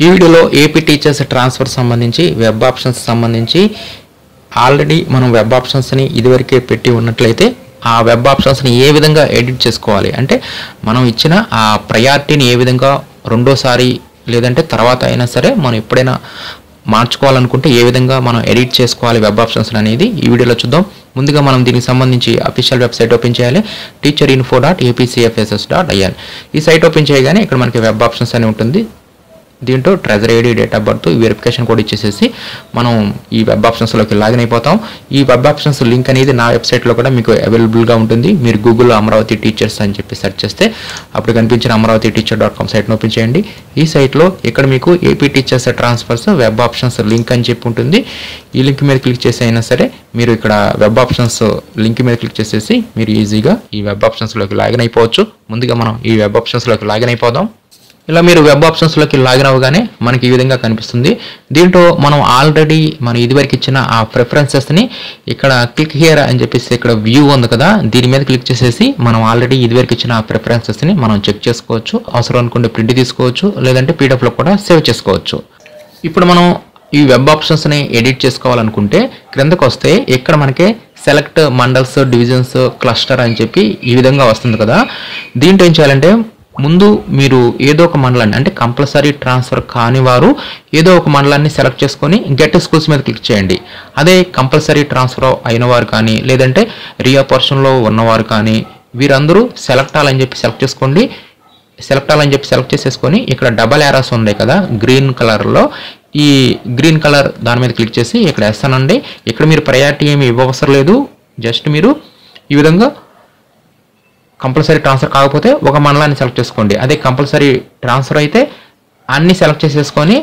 ఈ వీడియోలో AP teachers transfer సంబంధించి వెబ్ ఆప్షన్స్ సంబంధించి ఆల్రెడీ మనం వెబ్ ఆప్షన్స్ని ఇదివరకే పెట్టి ఉన్నట్లయితే ఆ వెబ్ ఆప్షన్స్ని ఏ విధంగా ఎడిట్ చేసుకోవాలి అంటే మనం ఇచ్చిన ఆ ప్రయారిటీని ఏ విధంగా రెండోసారి లేదంటే తర్వాత అయినా సరే మనం ఎప్పుడైనా మార్చుకోవాలనుకుంటే ఏ విధంగా మనం ఎడిట్ చేసుకోవాలి వెబ్ ఆప్షన్స్ అనేది ఈ వీడియోలో చూద్దాం. ముందుగా మనం దీనికి సంబంధించి అఫీషియల్ వెబ్సైట్ ఓపెన్ చేయాలి. teacherinfo.apcfs.in. ఈ సైట్ ఓపెన్ చేయగానే ఇక్కడ మనకి వెబ్ ఆప్షన్స్ అని ఉంటుంది. దీంట్లో treasury ID, date of birth, verification code ఇచ్చేసేసి మనం ఈ వెబ్ ఆప్షన్స్లోకి లాగిన్ అయిపోతాం. ఈ వెబ్ ఆప్షన్స్ లింక్ అనేది నా వెబ్సైట్లో కూడా మీకు అవైలబుల్గా ఉంటుంది. మీరు గూగుల్లో అమరావతి టీచర్స్ అని చెప్పి సెర్చ్ చేస్తే అప్పుడు కనిపించిన amaravathi.com సైట్ను ఓపెన్ చేయండి. ఈ సైట్లో ఇక్కడ మీకు AP teachers transfers web options link అని చెప్పి ఉంటుంది. ఈ లింక్ మీద క్లిక్ చేసి అయినా సరే మీరు ఇక్కడ వెబ్ ఆప్షన్స్ లింక్ మీద క్లిక్ చేసేసి మీరు ఈజీగా ఈ వెబ్ ఆప్షన్స్లోకి లాగిన్ అయిపోవచ్చు. ముందుగా మనం ఈ వెబ్ ఆప్షన్స్లోకి లాగిన్ అయిపోదాం. ఇలా మీరు వెబ్ ఆప్షన్స్లోకి లాగిన్ అవ్వగానే మనకి ఈ విధంగా కనిపిస్తుంది. దీంట్లో మనం ఆల్రెడీ మనం ఇదివరకు ఇచ్చిన ఆ ప్రిఫరెన్సెస్ని ఇక్కడ క్లిక్ హియర్ అని చెప్పేసి ఇక్కడ వ్యూ ఉంది కదా, దీని మీద క్లిక్ చేసేసి మనం ఆల్రెడీ ఇదివరకు ఇచ్చిన ఆ ప్రిఫరెన్సెస్ని మనం చెక్ చేసుకోవచ్చు. అవసరం అనుకుంటే ప్రింట్ తీసుకోవచ్చు, లేదంటే పీడిఎఫ్లో కూడా సేవ్ చేసుకోవచ్చు. ఇప్పుడు మనం ఈ వెబ్ ఆప్షన్స్ని ఎడిట్ చేసుకోవాలనుకుంటే క్రిందకు వస్తే ఇక్కడ మనకి సెలెక్ట్ మండల్స్, డివిజన్స్, క్లస్టర్ అని చెప్పి ఈ విధంగా వస్తుంది కదా. దీంట్లో ఏం చేయాలంటే ముందు మీరు ఏదో ఒక మండలాన్ని అంటే కంపల్సరీ ట్రాన్స్ఫర్ కాని వారు ఏదో ఒక మండలాన్ని సెలెక్ట్ చేసుకొని గెట్ స్కూల్స్ మీద క్లిక్ చేయండి. అదే కంపల్సరీ ట్రాన్స్ఫర్ అయిన వారు కానీ లేదంటే రీఆపర్షన్లో ఉన్నవారు కానీ వీరందరూ సెలెక్ట్ ఆల్ అని చెప్పి సెలెక్ట్ చేసుకోండి. సెలెక్ట్ ఆల్ అని చెప్పి సెలెక్ట్ చేసేసుకొని ఇక్కడ డబల్ యారోస్ ఉన్నాయి కదా గ్రీన్ కలర్లో, ఈ గ్రీన్ కలర్ దాని మీద క్లిక్ చేసి ఇక్కడ వేస్తానండి. ఇక్కడ మీరు ప్రయారిటీ ఏమి ఇవ్వవసరం లేదు. జస్ట్ మీరు ఈ విధంగా కంపల్సరీ ట్రాన్స్ఫర్ కాకపోతే ఒక మండలాన్ని సెలెక్ట్ చేసుకోండి. అదే కంపల్సరీ ట్రాన్స్ఫర్ అయితే అన్ని సెలెక్ట్ చేసేసుకొని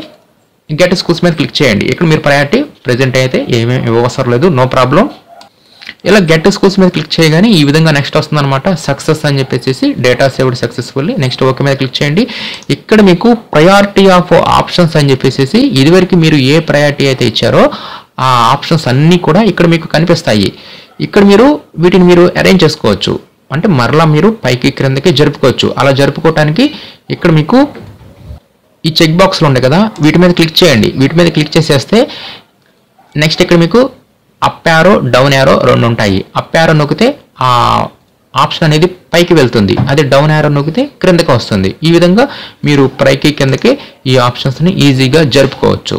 గెట్ స్కూల్స్ మీద క్లిక్ చేయండి. ఇక్కడ మీరు ప్రయారిటీ ప్రెజెంట్ అయితే ఏమేమి ఇవ్వవసరం లేదు, నో ప్రాబ్లం. ఇలా గెట్ స్కూల్స్ మీద క్లిక్ చేయగానే ఈ విధంగా నెక్స్ట్ వస్తుంది అనమాట. సక్సెస్ అని చెప్పేసి data saved successfully, next okay మీద క్లిక్ చేయండి. ఇక్కడ మీకు ప్రయారిటీ ఆఫ్ ఆప్షన్స్ అని చెప్పేసి ఇదివరకు మీరు ఏ ప్రయారిటీ అయితే ఇచ్చారో ఆ ఆప్షన్స్ అన్నీ కూడా ఇక్కడ మీకు కనిపిస్తాయి. ఇక్కడ మీరు వీటిని మీరు అరేంజ్ చేసుకోవచ్చు, అంటే మరలా మీరు పైకి క్రిందకి జరుపుకోవచ్చు. అలా జరుపుకోవటానికి ఇక్కడ మీకు ఈ చెక్ బాక్స్లు ఉంటాయి కదా, వీటి మీద క్లిక్ చేయండి. వీటి మీద క్లిక్ చేసేస్తే నెక్స్ట్ ఇక్కడ మీకు అప్ యారో, డౌన్ యారో రెండు ఉంటాయి. అప్ యారో నొక్కితే ఆ ఆప్షన్ అనేది పైకి వెళ్తుంది, అదే డౌన్ యారో నొక్కితే క్రిందకి వస్తుంది. ఈ విధంగా మీరు పైకి కిందకి ఈ ఆప్షన్స్ని ఈజీగా జరుపుకోవచ్చు.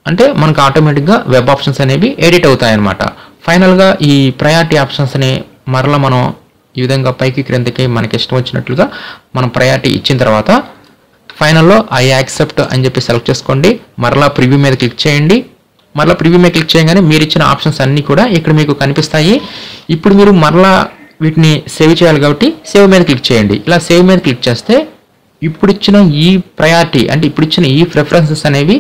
అంటే మనకు ఆటోమేటిక్గా వెబ్ ఆప్షన్స్ అనేవి ఎడిట్ అవుతాయి అన్నమాట. ఫైనల్గా ఈ ప్రయారిటీ ఆప్షన్స్ని మరలా మనం ఈ విధంగా పైకి క్రిందకి మనకి ఇష్టం వచ్చినట్లుగా మనం ప్రయారిటీ ఇచ్చిన తర్వాత ఫైనల్లో ఐ యాక్సెప్ట్ అని చెప్పి సెలెక్ట్ చేసుకోండి. మరలా ప్రివ్యూ మీద క్లిక్ చేయండి. మరలా ప్రివ్యూ మీద క్లిక్ చేయగానే మీరు ఇచ్చిన ఆప్షన్స్ అన్నీ కూడా ఇక్కడ మీకు కనిపిస్తాయి. ఇప్పుడు మీరు మరలా వీటిని సేవ్ చేయాలి కాబట్టి సేవ్ మీద క్లిక్ చేయండి. ఇలా సేవ్ మీద క్లిక్ చేస్తే ఇప్పుడు ఇచ్చిన ఈ ప్రయారిటీ అంటే ఇప్పుడు ఇచ్చిన ఈ ప్రిఫరెన్సెస్ అనేవి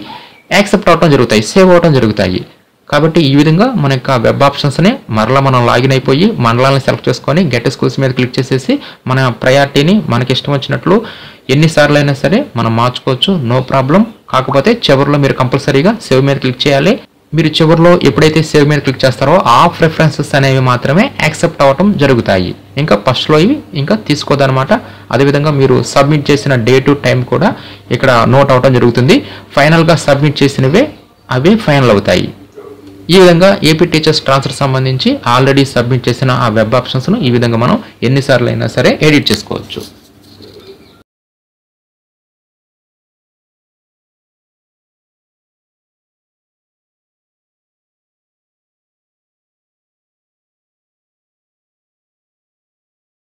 యాక్సెప్ట్ అవడం జరుగుతాయి, సేవ్ అవడం జరుగుతాయి. కాబట్టి ఈ విధంగా మన యొక్క వెబ్ ఆప్షన్స్ని మరలా మనం లాగిన్ అయిపోయి మండలాన్ని సెలెక్ట్ చేసుకొని గెట్ స్కూల్స్ మీద క్లిక్ చేసేసి మన ప్రయారిటీని మనకి ఇష్టం వచ్చినట్లు ఎన్నిసార్లు అయినా సరే మనం మార్చుకోవచ్చు, నో ప్రాబ్లం. కాకపోతే చివరిలో మీరు కంపల్సరీగా సేవ్ మీద క్లిక్ చేయాలి. మీరు చివరిలో ఎప్పుడైతే సేవ్ మీద క్లిక్ చేస్తారో ఆ ప్రిఫరెన్సెస్ అనేవి మాత్రమే యాక్సెప్ట్ అవ్వటం జరుగుతాయి. ఇంకా ఫస్ట్లో ఇవి ఇంకా తీసుకోదన్నమాట. అదేవిధంగా మీరు సబ్మిట్ చేసిన డేటు టైం కూడా ఇక్కడ నోట్ అవటం జరుగుతుంది. ఫైనల్గా సబ్మిట్ చేసినవే అవే ఫైనల్ అవుతాయి. ఈ విధంగా ఏపీ టీచర్స్ ట్రాన్స్ఫర్ సంబంధించి ఆల్రెడీ సబ్మిట్ చేసిన ఆ వెబ్ ఆప్షన్స్ను ఈ విధంగా మనం ఎన్నిసార్లు అయినా సరే ఎడిట్ చేసుకోవచ్చు.